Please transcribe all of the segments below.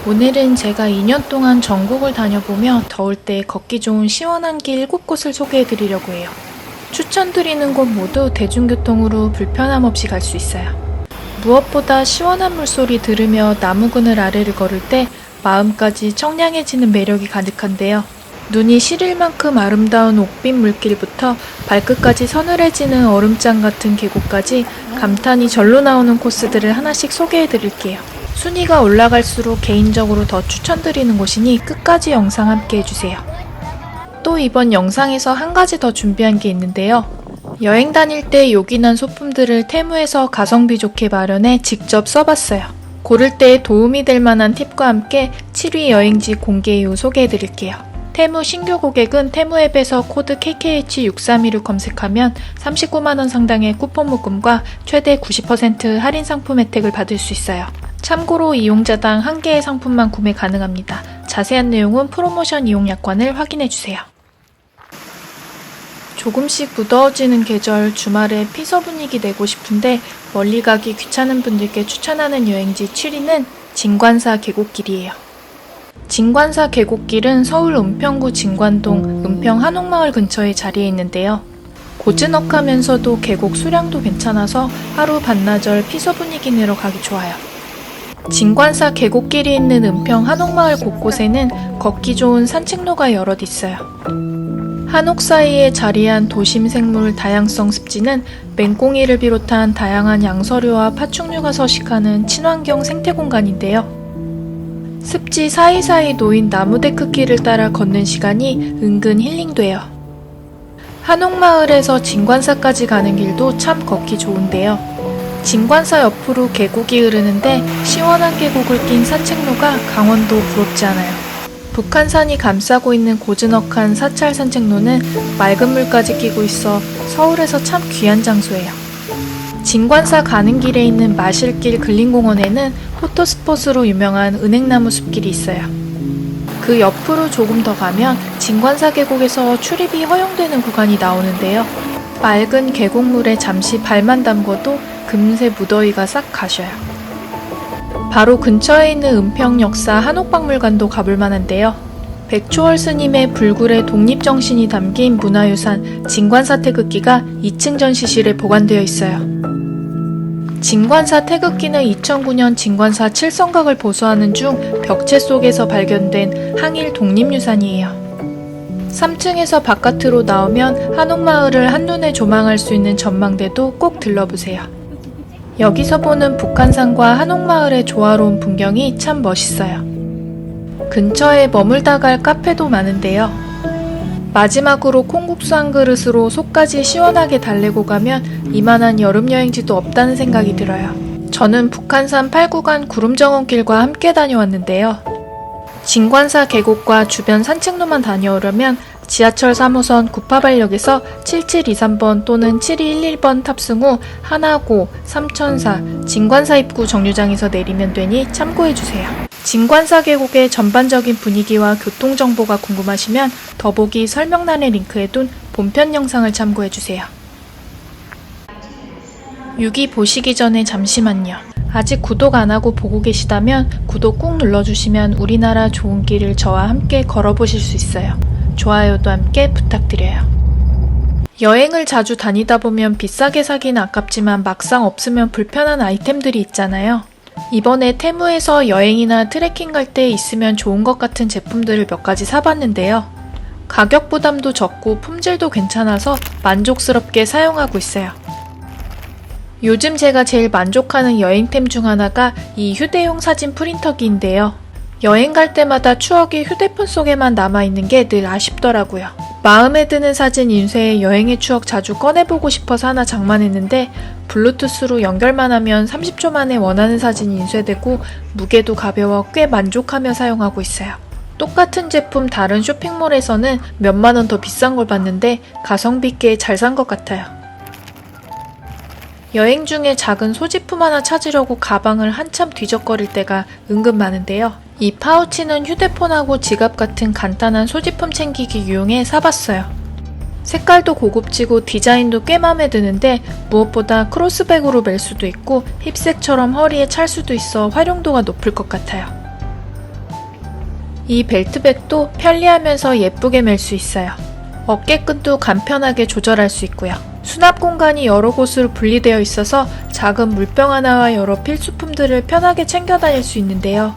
오늘은 제가 2년 동안 전국을 다녀보며 더울 때 걷기 좋은 시원한 길 7곳을 소개해드리려고 해요. 추천드리는 곳 모두 대중교통으로 불편함 없이 갈 수 있어요. 무엇보다 시원한 물소리 들으며 나무 그늘 아래를 걸을 때 마음까지 청량해지는 매력이 가득한데요. 눈이 시릴 만큼 아름다운 옥빛 물길부터 발끝까지 서늘해지는 얼음장 같은 계곡까지 감탄이 절로 나오는 코스들을 하나씩 소개해드릴게요. 순위가 올라갈수록 개인적으로 더 추천드리는 곳이니 끝까지 영상 함께 해주세요. 또 이번 영상에서 한 가지 더 준비한 게 있는데요. 여행 다닐 때 요긴한 소품들을 테무에서 가성비 좋게 마련해 직접 써봤어요. 고를 때 도움이 될 만한 팁과 함께 7위 여행지 공개 이후 소개해드릴게요. 테무 신규 고객은 테무 앱에서 코드 KKH632를 검색하면 39만원 상당의 쿠폰 묶음과 최대 90% 할인 상품 혜택을 받을 수 있어요. 참고로 이용자당 1개의 상품만 구매 가능합니다. 자세한 내용은 프로모션 이용 약관을 확인해주세요. 조금씩 무더워지는 계절 주말에 피서 분위기 내고 싶은데 멀리 가기 귀찮은 분들께 추천하는 여행지 7위는 진관사 계곡길이에요. 진관사 계곡길은 서울 은평구 진관동 은평 한옥마을 근처에 자리해 있는데요. 고즈넉하면서도 계곡 수량도 괜찮아서 하루 반나절 피서 분위기 내러 가기 좋아요. 진관사 계곡길이 있는 은평 한옥마을 곳곳에는 걷기 좋은 산책로가 여럿 있어요. 한옥 사이에 자리한 도심 생물 다양성 습지는 맹꽁이를 비롯한 다양한 양서류와 파충류가 서식하는 친환경 생태 공간인데요. 습지 사이사이 놓인 나무데크 길을 따라 걷는 시간이 은근 힐링돼요. 한옥마을에서 진관사까지 가는 길도 참 걷기 좋은데요. 진관사 옆으로 계곡이 흐르는데 시원한 계곡을 낀 산책로가 강원도 부럽지 않아요. 북한산이 감싸고 있는 고즈넉한 사찰 산책로는 맑은 물까지 끼고 있어 서울에서 참 귀한 장소예요. 진관사 가는 길에 있는 마실길 근린공원에는 포토스폿으로 유명한 은행나무 숲길이 있어요. 그 옆으로 조금 더 가면 진관사 계곡에서 출입이 허용되는 구간이 나오는데요. 맑은 계곡물에 잠시 발만 담궈도 금세 무더위가 싹 가셔요. 바로 근처에 있는 은평역사 한옥박물관도 가볼 만한데요. 백초월 스님의 불굴의 독립정신이 담긴 문화유산 진관사 태극기가 2층 전시실에 보관되어 있어요. 진관사 태극기는 2009년 진관사 칠성각을 보수하는 중 벽체 속에서 발견된 항일 독립유산이에요. 3층에서 바깥으로 나오면 한옥마을을 한눈에 조망할 수 있는 전망대도 꼭 들러보세요. 여기서 보는 북한산과 한옥마을의 조화로운 풍경이 참 멋있어요. 근처에 머물다 갈 카페도 많은데요. 마지막으로 콩국수 한 그릇으로 속까지 시원하게 달래고 가면 이만한 여름여행지도 없다는 생각이 들어요. 저는 북한산 8구간 구름정원길과 함께 다녀왔는데요. 진관사 계곡과 주변 산책로만 다녀오려면 지하철 3호선 구파발역에서 7723번 또는 7211번 탑승 후 하나고, 삼천사, 진관사 입구 정류장에서 내리면 되니 참고해주세요. 진관사 계곡의 전반적인 분위기와 교통정보가 궁금하시면 더보기 설명란에 링크해둔 본편 영상을 참고해주세요. 6위 보시기 전에 잠시만요. 아직 구독 안하고 보고 계시다면 구독 꾹 눌러주시면 우리나라 좋은 길을 저와 함께 걸어보실 수 있어요. 좋아요도 함께 부탁드려요. 여행을 자주 다니다 보면 비싸게 사긴 아깝지만 막상 없으면 불편한 아이템들이 있잖아요. 이번에 테무에서 여행이나 트레킹 갈 때 있으면 좋은 것 같은 제품들을 몇 가지 사봤는데요. 가격 부담도 적고 품질도 괜찮아서 만족스럽게 사용하고 있어요. 요즘 제가 제일 만족하는 여행템 중 하나가 이 휴대용 사진 프린터기인데요. 여행 갈 때마다 추억이 휴대폰 속에만 남아있는 게 늘 아쉽더라고요. 마음에 드는 사진 인쇄에 여행의 추억 자주 꺼내보고 싶어서 하나 장만했는데 블루투스로 연결만 하면 30초 만에 원하는 사진이 인쇄되고 무게도 가벼워 꽤 만족하며 사용하고 있어요. 똑같은 제품 다른 쇼핑몰에서는 몇만 원 더 비싼 걸 봤는데 가성비 있게 잘 산 것 같아요. 여행 중에 작은 소지품 하나 찾으려고 가방을 한참 뒤적거릴 때가 은근 많은데요. 이 파우치는 휴대폰하고 지갑 같은 간단한 소지품 챙기기 유용해 사봤어요. 색깔도 고급지고 디자인도 꽤 맘에 드는데 무엇보다 크로스백으로 멜 수도 있고 힙색처럼 허리에 찰 수도 있어 활용도가 높을 것 같아요. 이 벨트백도 편리하면서 예쁘게 멜 수 있어요. 어깨끈도 간편하게 조절할 수 있고요. 수납 공간이 여러 곳으로 분리되어 있어서 작은 물병 하나와 여러 필수품들을 편하게 챙겨 다닐 수 있는데요.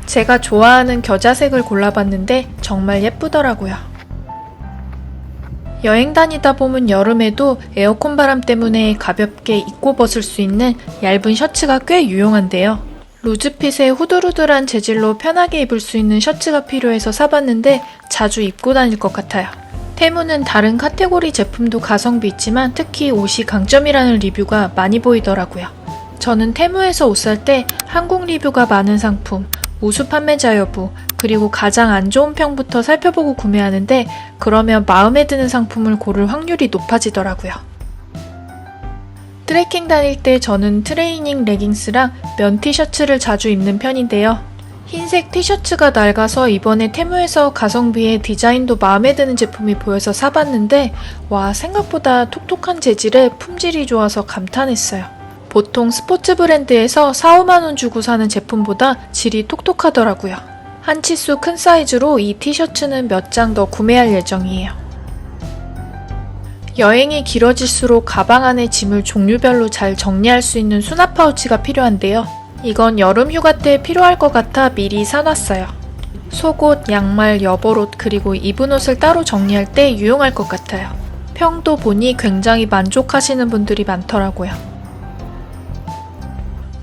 제가 좋아하는 겨자색을 골라봤는데 정말 예쁘더라고요. 여행 다니다 보면 여름에도 에어컨 바람 때문에 가볍게 입고 벗을 수 있는 얇은 셔츠가 꽤 유용한데요. 루즈핏의 후들후들한 재질로 편하게 입을 수 있는 셔츠가 필요해서 사봤는데 자주 입고 다닐 것 같아요. 테무는 다른 카테고리 제품도 가성비 있지만 특히 옷이 강점이라는 리뷰가 많이 보이더라고요. 저는 테무에서 옷 살 때 한국 리뷰가 많은 상품, 우수 판매자 여부, 그리고 가장 안 좋은 평부터 살펴보고 구매하는데 그러면 마음에 드는 상품을 고를 확률이 높아지더라고요. 트레킹 다닐 때 저는 트레이닝 레깅스랑 면 티셔츠를 자주 입는 편인데요. 흰색 티셔츠가 낡아서 이번에 테무에서 가성비에 디자인도 마음에 드는 제품이 보여서 사봤는데 와, 생각보다 톡톡한 재질에 품질이 좋아서 감탄했어요. 보통 스포츠 브랜드에서 4~5만원 주고 사는 제품보다 질이 톡톡하더라고요. 한 치수 큰 사이즈로 이 티셔츠는 몇 장 더 구매할 예정이에요. 여행이 길어질수록 가방 안에 짐을 종류별로 잘 정리할 수 있는 수납 파우치가 필요한데요. 이건 여름 휴가 때 필요할 것 같아 미리 사놨어요. 속옷, 양말, 여벌옷 그리고 입은 옷을 따로 정리할 때 유용할 것 같아요. 평도 보니 굉장히 만족하시는 분들이 많더라고요.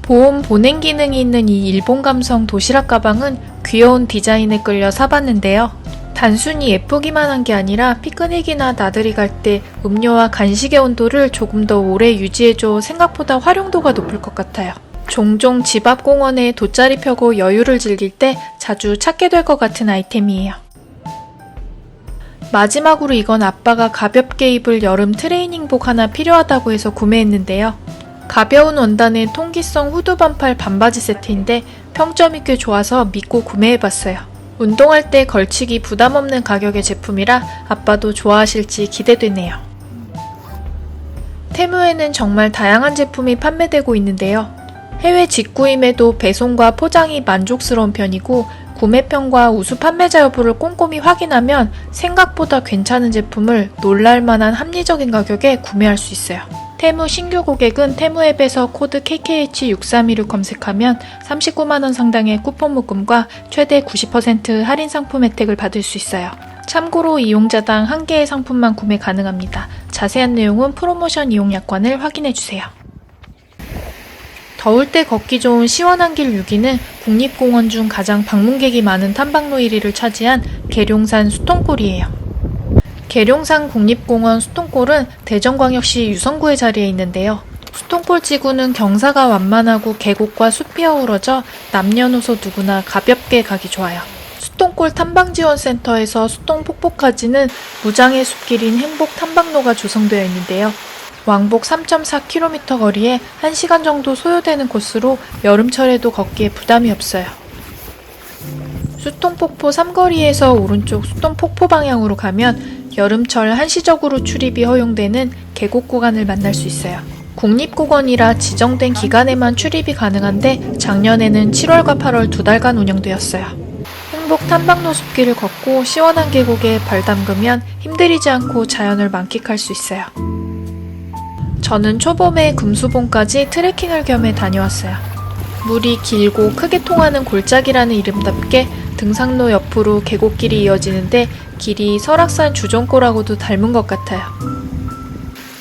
보온 보냉 기능이 있는 이 일본 감성 도시락 가방은 귀여운 디자인에 끌려 사봤는데요. 단순히 예쁘기만 한 게 아니라 피크닉이나 나들이 갈 때 음료와 간식의 온도를 조금 더 오래 유지해줘 생각보다 활용도가 높을 것 같아요. 종종 집 앞 공원에 돗자리 펴고 여유를 즐길 때 자주 찾게 될 것 같은 아이템이에요. 마지막으로 이건 아빠가 가볍게 입을 여름 트레이닝복 하나 필요하다고 해서 구매했는데요. 가벼운 원단의 통기성 후드 반팔 반바지 세트인데 평점이 꽤 좋아서 믿고 구매해봤어요. 운동할 때 걸치기 부담 없는 가격의 제품이라 아빠도 좋아하실지 기대되네요. 테무에는 정말 다양한 제품이 판매되고 있는데요. 해외 직구임에도 배송과 포장이 만족스러운 편이고 구매평과 우수 판매자 여부를 꼼꼼히 확인하면 생각보다 괜찮은 제품을 놀랄만한 합리적인 가격에 구매할 수 있어요. 테무 신규 고객은 테무 앱에서 코드 KKH6321을 검색하면 39만원 상당의 쿠폰 묶음과 최대 90% 할인 상품 혜택을 받을 수 있어요. 참고로 이용자당 1개의 상품만 구매 가능합니다. 자세한 내용은 프로모션 이용 약관을 확인해주세요. 더울 때 걷기 좋은 시원한 길 6위는 국립공원 중 가장 방문객이 많은 탐방로 1위를 차지한 계룡산 수통골이에요. 계룡산 국립공원 수통골은 대전광역시 유성구에 자리해 있는데요. 수통골 지구는 경사가 완만하고 계곡과 숲이 어우러져 남녀노소 누구나 가볍게 가기 좋아요. 수통골 탐방지원센터에서 수통폭포까지는 무장의 숲길인 행복 탐방로가 조성되어 있는데요. 왕복 3.4km 거리에 1시간 정도 소요되는 코스로 여름철에도 걷기에 부담이 없어요. 수통폭포 삼거리에서 오른쪽 수통폭포 방향으로 가면 여름철 한시적으로 출입이 허용되는 계곡 구간을 만날 수 있어요. 국립공원이라 지정된 기간에만 출입이 가능한데 작년에는 7월과 8월 2달간 운영되었어요. 행복 탐방로 숲길을 걷고 시원한 계곡에 발 담그면 힘들이지 않고 자연을 만끽할 수 있어요. 저는 초봄에 금수봉까지 트레킹을 겸해 다녀왔어요. 물이 길고 크게 통하는 골짜기라는 이름답게 등산로 옆으로 계곡길이 이어지는데 길이 설악산 주종골하고도 닮은 것 같아요.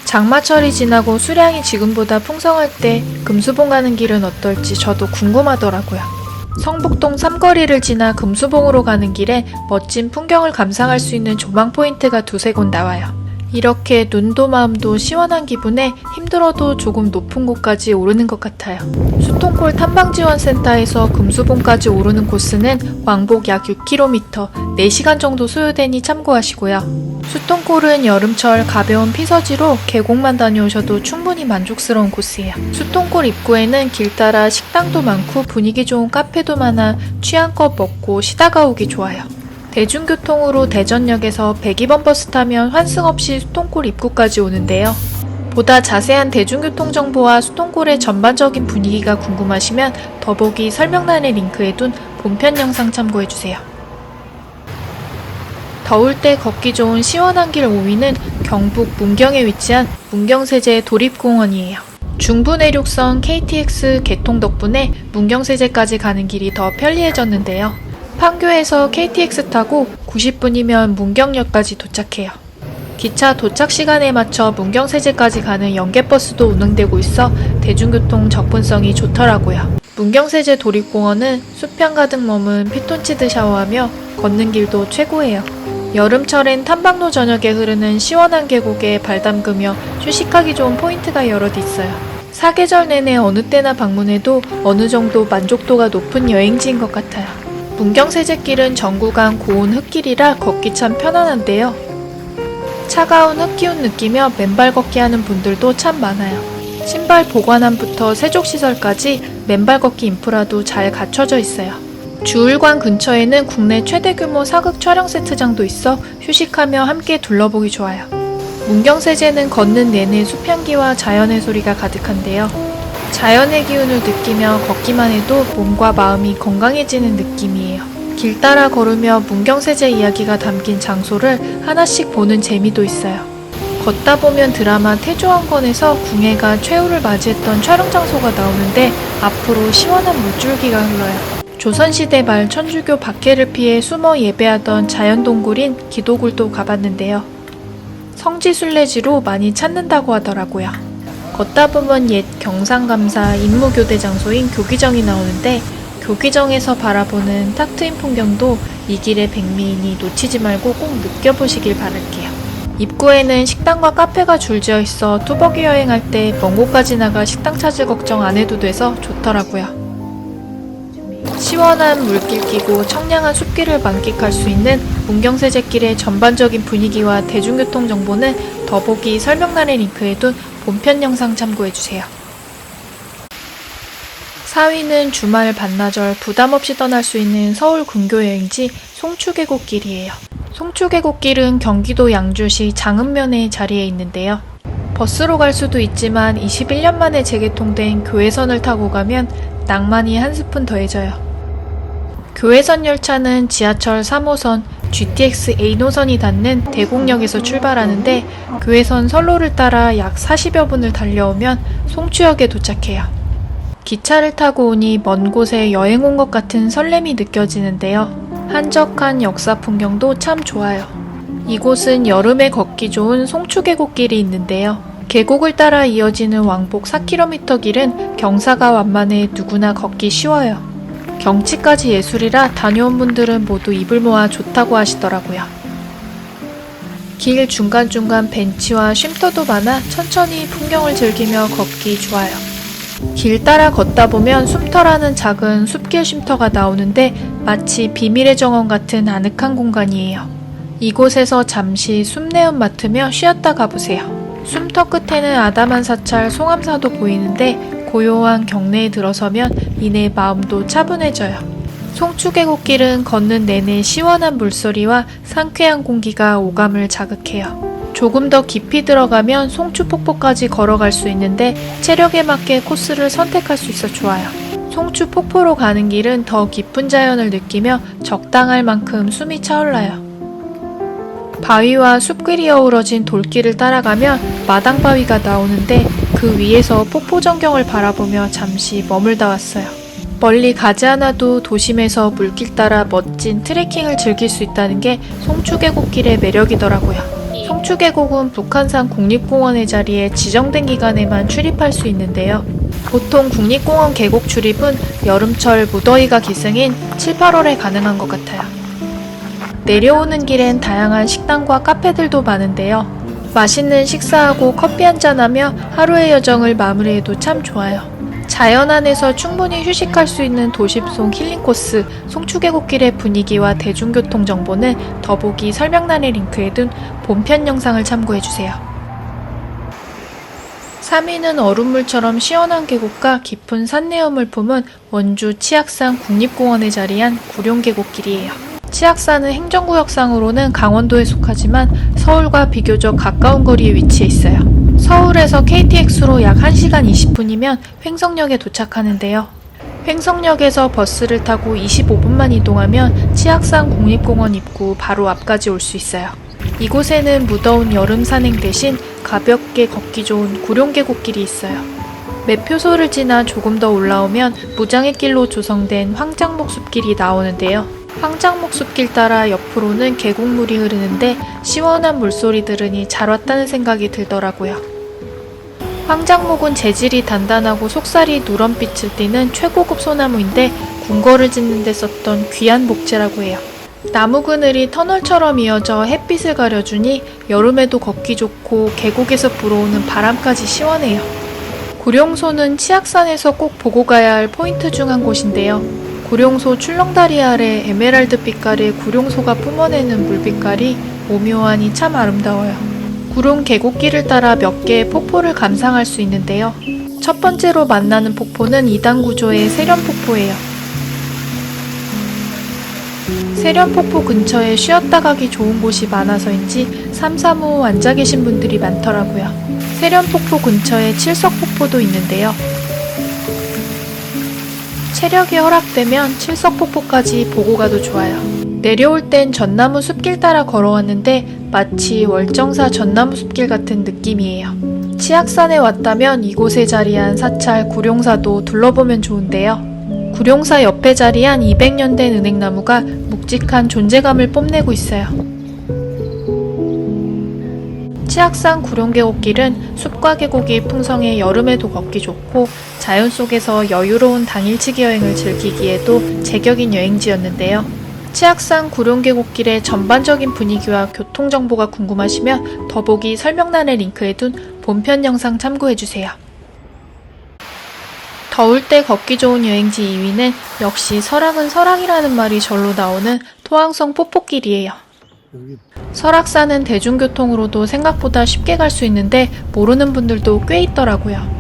장마철이 지나고 수량이 지금보다 풍성할 때 금수봉 가는 길은 어떨지 저도 궁금하더라고요. 성북동 삼거리를 지나 금수봉으로 가는 길에 멋진 풍경을 감상할 수 있는 조망 포인트가 두세 곳 나와요. 이렇게 눈도 마음도 시원한 기분에 힘들어도 조금 높은 곳까지 오르는 것 같아요. 수통골 탐방지원센터에서 금수봉까지 오르는 코스는 왕복 약 6km, 4시간 정도 소요되니 참고하시고요. 수통골은 여름철 가벼운 피서지로 계곡만 다녀오셔도 충분히 만족스러운 코스예요. 수통골 입구에는 길 따라 식당도 많고 분위기 좋은 카페도 많아 취향껏 먹고 쉬다가 오기 좋아요. 대중교통으로 대전역에서 102번 버스 타면 환승 없이 수통골 입구까지 오는데요. 보다 자세한 대중교통 정보와 수동골의 전반적인 분위기가 궁금하시면 더보기 설명란에 링크해둔 본편 영상 참고해주세요. 더울 때 걷기 좋은 시원한 길 5위는 경북 문경에 위치한 문경세제 도립공원이에요. 중부내륙선 KTX 개통 덕분에 문경세제까지 가는 길이 더 편리해졌는데요. 판교에서 KTX 타고 90분이면 문경역까지 도착해요. 기차 도착 시간에 맞춰 문경세제까지 가는 연계버스도 운행되고 있어 대중교통 접근성이 좋더라고요. 문경세제 도립공원은 수평 가득 머문 피톤치드 샤워하며 걷는 길도 최고예요. 여름철엔 탐방로 저녁에 흐르는 시원한 계곡에 발 담그며 휴식하기 좋은 포인트가 여럿 있어요. 사계절 내내 어느 때나 방문해도 어느 정도 만족도가 높은 여행지인 것 같아요. 문경세제길은 전 구간 고온 흙길이라 걷기 참 편안한데요. 차가운 흙 기운 느끼며 맨발 걷기 하는 분들도 참 많아요. 신발 보관함부터 세족시설까지 맨발 걷기 인프라도 잘 갖춰져 있어요. 주울관 근처에는 국내 최대 규모 사극 촬영 세트장도 있어 휴식하며 함께 둘러보기 좋아요. 문경세제는 걷는 내내 숲향기와 자연의 소리가 가득한데요. 자연의 기운을 느끼며 걷기만 해도 몸과 마음이 건강해지는 느낌이에요. 길 따라 걸으며 문경세제 이야기가 담긴 장소를 하나씩 보는 재미도 있어요. 걷다 보면 드라마 태조왕건에서 궁예가 최후를 맞이했던 촬영 장소가 나오는데 앞으로 시원한 물줄기가 흘러요. 조선시대 말 천주교 박해를 피해 숨어 예배하던 자연동굴인 기도굴도 가봤는데요. 성지순례지로 많이 찾는다고 하더라고요. 걷다 보면 옛 경상감사 임무교대 장소인 교기정이 나오는데 교기정에서 바라보는 탁 트인 풍경도 이 길의 백미이니 놓치지 말고 꼭 느껴보시길 바랄게요. 입구에는 식당과 카페가 줄지어 있어 투벅이 여행할 때 먼 곳까지 나가 식당 찾을 걱정 안 해도 돼서 좋더라고요. 시원한 물길 끼고 청량한 숲길을 만끽할 수 있는 문경세제길의 전반적인 분위기와 대중교통 정보는 더보기 설명란에 링크해둔 본편 영상 참고해주세요. 4위는 주말 반나절 부담없이 떠날 수 있는 서울 근교 여행지 송추계곡길이에요. 송추계곡길은 경기도 양주시 장읍면에 자리해 있는데요. 버스로 갈 수도 있지만 21년 만에 재개통된 교외선을 타고 가면 낭만이 한 스푼 더해져요. 교외선 열차는 지하철 3호선 GTX A노선이 닿는 대곡역에서 출발하는데 교외선 선로를 따라 약 40여 분을 달려오면 송추역에 도착해요. 기차를 타고 오니 먼 곳에 여행 온 것 같은 설렘이 느껴지는데요. 한적한 역사 풍경도 참 좋아요. 이곳은 여름에 걷기 좋은 송추계곡길이 있는데요. 계곡을 따라 이어지는 왕복 4km 길은 경사가 완만해 누구나 걷기 쉬워요. 경치까지 예술이라 다녀온 분들은 모두 입을 모아 좋다고 하시더라고요. 길 중간중간 벤치와 쉼터도 많아 천천히 풍경을 즐기며 걷기 좋아요. 길 따라 걷다 보면 숨터라는 작은 숲길 쉼터가 나오는데 마치 비밀의 정원 같은 아늑한 공간이에요. 이곳에서 잠시 숨내음 맡으며 쉬었다 가보세요. 숨터 끝에는 아담한 사찰 송암사도 보이는데 고요한 경내에 들어서면 이내 마음도 차분해져요. 송추계곡길은 걷는 내내 시원한 물소리와 상쾌한 공기가 오감을 자극해요. 조금 더 깊이 들어가면 송추폭포까지 걸어갈 수 있는데 체력에 맞게 코스를 선택할 수 있어 좋아요. 송추폭포로 가는 길은 더 깊은 자연을 느끼며 적당할 만큼 숨이 차올라요. 바위와 숲길이 어우러진 돌길을 따라가면 마당바위가 나오는데 그 위에서 폭포 전경을 바라보며 잠시 머물다 왔어요. 멀리 가지 않아도 도심에서 물길 따라 멋진 트레킹을 즐길 수 있다는 게 송추계곡길의 매력이더라고요. 송추계곡은 북한산 국립공원의 자리에 지정된 기간에만 출입할 수 있는데요. 보통 국립공원 계곡 출입은 여름철 무더위가 기승인 7, 8월에 가능한 것 같아요. 내려오는 길엔 다양한 식당과 카페들도 많은데요. 맛있는 식사하고 커피 한잔하며 하루의 여정을 마무리해도 참 좋아요. 자연 안에서 충분히 휴식할 수 있는 도심 속 힐링 코스 송추계곡길의 분위기와 대중교통 정보는 더보기 설명란에 링크해둔 본편 영상을 참고해주세요. 3위는 얼음물처럼 시원한 계곡과 깊은 산내음을 품은 원주 치악산 국립공원에 자리한 구룡계곡길이에요. 치악산은 행정구역상으로는 강원도에 속하지만 서울과 비교적 가까운 거리에 위치해 있어요. 서울에서 KTX로 약 1시간 20분이면 횡성역에 도착하는데요. 횡성역에서 버스를 타고 25분만 이동하면 치악산 국립공원 입구 바로 앞까지 올 수 있어요. 이곳에는 무더운 여름 산행 대신 가볍게 걷기 좋은 구룡계곡길이 있어요. 매표소를 지나 조금 더 올라오면 무장의 길로 조성된 황장목 숲길이 나오는데요. 황장목 숲길 따라 옆으로는 계곡물이 흐르는데 시원한 물소리 들으니 잘 왔다는 생각이 들더라고요. 황장목은 재질이 단단하고 속살이 누런빛을 띠는 최고급 소나무인데 궁궐을 짓는 데 썼던 귀한 목재라고 해요. 나무 그늘이 터널처럼 이어져 햇빛을 가려주니 여름에도 걷기 좋고 계곡에서 불어오는 바람까지 시원해요. 구룡소는 치악산에서 꼭 보고 가야 할 포인트 중 한 곳인데요. 구룡소 출렁다리 아래 에메랄드 빛깔의 구룡소가 뿜어내는 물빛깔이 오묘하니 참 아름다워요. 구룡 계곡길을 따라 몇 개의 폭포를 감상할 수 있는데요. 첫 번째로 만나는 폭포는 2단 구조의 세련폭포예요. 세련폭포 근처에 쉬었다 가기 좋은 곳이 많아서인지 삼삼오오 앉아 계신 분들이 많더라고요. 세련폭포 근처에 칠석폭포도 있는데요. 체력이 허락되면 칠석폭포까지 보고 가도 좋아요. 내려올 땐 전나무 숲길 따라 걸어왔는데 마치 월정사 전나무 숲길 같은 느낌이에요. 치악산에 왔다면 이곳에 자리한 사찰 구룡사도 둘러보면 좋은데요. 구룡사 옆에 자리한 200년 된 은행나무가 묵직한 존재감을 뽐내고 있어요. 치악산 구룡계곡길은 숲과 계곡이 풍성해 여름에도 걷기 좋고 자연 속에서 여유로운 당일치기 여행을 즐기기에도 제격인 여행지였는데요. 치악산 구룡계곡길의 전반적인 분위기와 교통정보가 궁금하시면 더보기 설명란에 링크해둔 본편 영상 참고해주세요. 더울 때 걷기 좋은 여행지 2위는 역시 설악은 설악이라는 말이 절로 나오는 토항성 폭포길이에요. 설악산은 대중교통으로도 생각보다 쉽게 갈 수 있는데 모르는 분들도 꽤 있더라고요.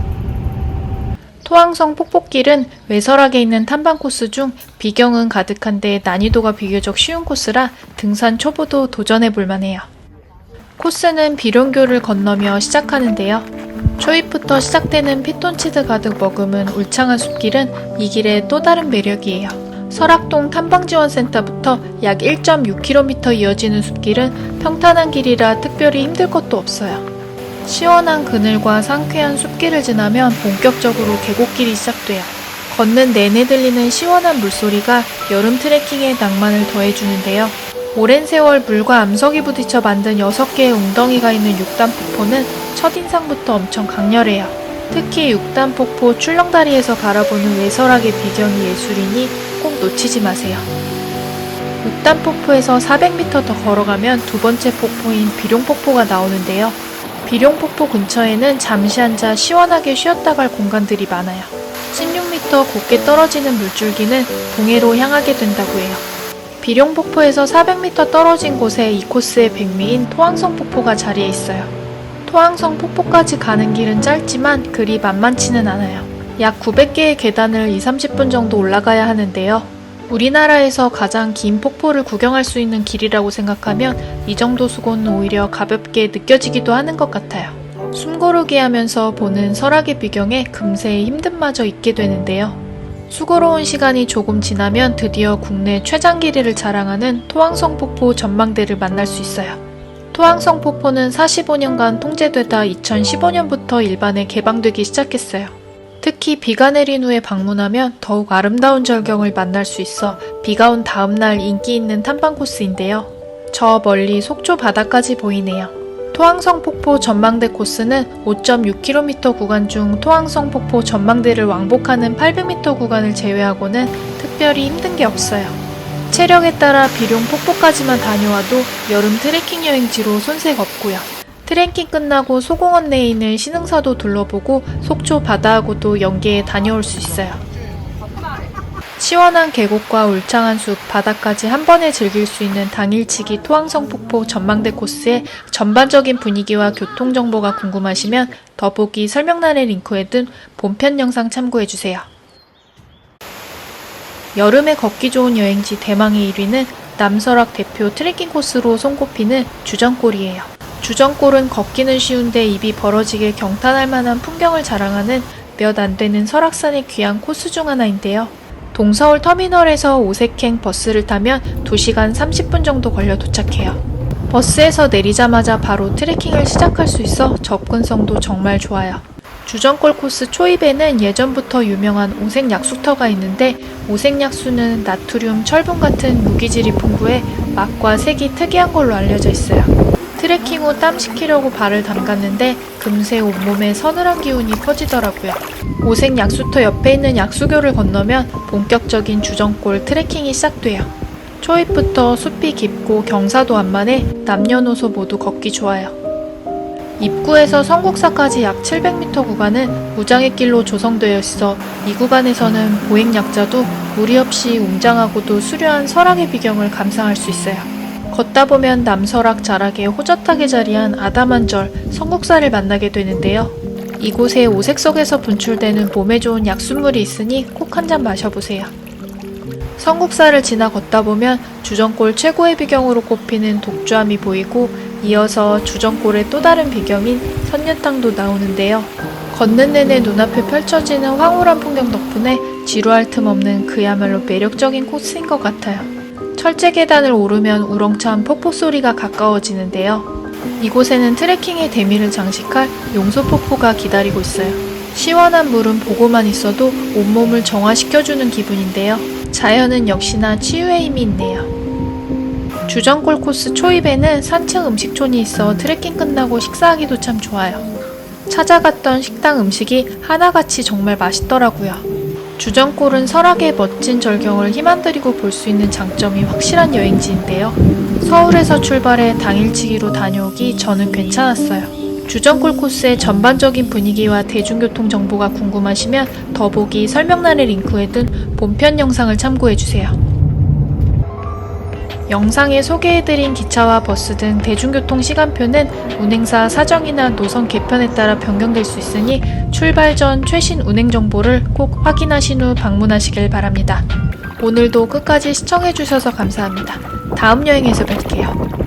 토항성 폭포길은 외설악에 있는 탐방 코스 중 비경은 가득한데 난이도가 비교적 쉬운 코스라 등산 초보도 도전해볼 만해요. 코스는 비룡교를 건너며 시작하는데요. 초입부터 시작되는 피톤치드 가득 머금은 울창한 숲길은 이 길의 또 다른 매력이에요. 설악동 탐방지원센터부터 약 1.6km 이어지는 숲길은 평탄한 길이라 특별히 힘들 것도 없어요. 시원한 그늘과 상쾌한 숲길을 지나면 본격적으로 계곡길이 시작돼요. 걷는 내내 들리는 시원한 물소리가 여름 트레킹의 낭만을 더해주는데요. 오랜 세월 물과 암석이 부딪혀 만든 6개의 웅덩이가 있는 6단 폭포는 첫인상부터 엄청 강렬해요. 특히 6단 폭포 출렁다리에서 바라보는 외설악의 비경이 예술이니 꼭 놓치지 마세요. 6단 폭포에서 400m 더 걸어가면 두 번째 폭포인 비룡폭포가 나오는데요. 비룡폭포 근처에는 잠시 앉아 시원하게 쉬었다 갈 공간들이 많아요. 16m 곧게 떨어지는 물줄기는 동해로 향하게 된다고 해요. 비룡폭포에서 400m 떨어진 곳에 이 코스의 백미인 토항성 폭포가 자리해 있어요. 토항성 폭포까지 가는 길은 짧지만 그리 만만치는 않아요. 약 900개의 계단을 20-30분 정도 올라가야 하는데요. 우리나라에서 가장 긴 폭포를 구경할 수 있는 길이라고 생각하면 이 정도 수고는 오히려 가볍게 느껴지기도 하는 것 같아요. 숨고르기 하면서 보는 설악의 비경에 금세 힘듦마저 잊게 되는데요. 수고로운 시간이 조금 지나면 드디어 국내 최장 길이를 자랑하는 토항성 폭포 전망대를 만날 수 있어요. 토항성 폭포는 45년간 통제되다 2015년부터 일반에 개방되기 시작했어요. 특히 비가 내린 후에 방문하면 더욱 아름다운 절경을 만날 수 있어 비가 온 다음날 인기 있는 탐방 코스인데요. 저 멀리 속초 바다까지 보이네요. 토항성 폭포 전망대 코스는 5.6km 구간 중 토항성 폭포 전망대를 왕복하는 800m 구간을 제외하고는 특별히 힘든 게 없어요. 체력에 따라 비룡 폭포까지만 다녀와도 여름 트레킹 여행지로 손색 없고요. 트레킹 끝나고 소공원 내에 있는 신흥사도 둘러보고 속초 바다하고도 연계해 다녀올 수 있어요. 시원한 계곡과 울창한 숲, 바다까지 한 번에 즐길 수 있는 당일치기 토항성 폭포 전망대 코스의 전반적인 분위기와 교통정보가 궁금하시면 더보기 설명란에 링크해둔 본편 영상 참고해주세요. 여름에 걷기 좋은 여행지 대망의 1위는 남설악 대표 트레킹 코스로 손꼽히는 주전골이에요. 주전골은 걷기는 쉬운데 입이 벌어지게 경탄할 만한 풍경을 자랑하는 몇 안 되는 설악산의 귀한 코스 중 하나인데요. 동서울 터미널에서 오색행 버스를 타면 2시간 30분 정도 걸려 도착해요. 버스에서 내리자마자 바로 트레킹을 시작할 수 있어 접근성도 정말 좋아요. 주전골 코스 초입에는 예전부터 유명한 오색약수터가 있는데 오색약수는 나트륨, 철분 같은 무기질이 풍부해 맛과 색이 특이한 걸로 알려져 있어요. 트레킹 후 땀 식히려고 발을 담갔는데 금세 온몸에 서늘한 기운이 퍼지더라고요. 오색약수터 옆에 있는 약수교를 건너면 본격적인 주전골 트레킹이 시작돼요. 초입부터 숲이 깊고 경사도 완만해 남녀노소 모두 걷기 좋아요. 입구에서 성국사까지 약 700m 구간은 무장의 길로 조성되어 있어 이 구간에서는 보행약자도 무리 없이 웅장하고도 수려한 설악의 비경을 감상할 수 있어요. 걷다 보면 남설악 자락에 호젓하게 자리한 아담한절 성국사를 만나게 되는데요. 이곳에 오색 속에서 분출되는 몸에 좋은 약수물이 있으니 꼭 한 잔 마셔보세요. 성국사를 지나 걷다 보면 주전골 최고의 비경으로 꼽히는 독주암이 보이고 이어서 주전골의 또 다른 비경인 선녀탕도 나오는데요. 걷는 내내 눈앞에 펼쳐지는 황홀한 풍경 덕분에 지루할 틈 없는 그야말로 매력적인 코스인 것 같아요. 철제 계단을 오르면 우렁찬 폭포 소리가 가까워지는데요. 이곳에는 트레킹의 대미를 장식할 용소폭포가 기다리고 있어요. 시원한 물은 보고만 있어도 온몸을 정화시켜주는 기분인데요. 자연은 역시나 치유의 힘이 있네요. 주전골 코스 초입에는 산층 음식촌이 있어 트레킹 끝나고 식사하기도 참 좋아요. 찾아갔던 식당 음식이 하나같이 정말 맛있더라고요. 주전골은 설악의 멋진 절경을 힘안드리고 볼 수 있는 장점이 확실한 여행지인데요. 서울에서 출발해 당일치기로 다녀오기 저는 괜찮았어요. 주전골 코스의 전반적인 분위기와 대중교통 정보가 궁금하시면 더보기 설명란에 링크해 둔 본편 영상을 참고해주세요. 영상에 소개해드린 기차와 버스 등 대중교통 시간표는 운행사 사정이나 노선 개편에 따라 변경될 수 있으니 출발 전 최신 운행 정보를 꼭 확인하신 후 방문하시길 바랍니다. 오늘도 끝까지 시청해주셔서 감사합니다. 다음 여행에서 뵐게요.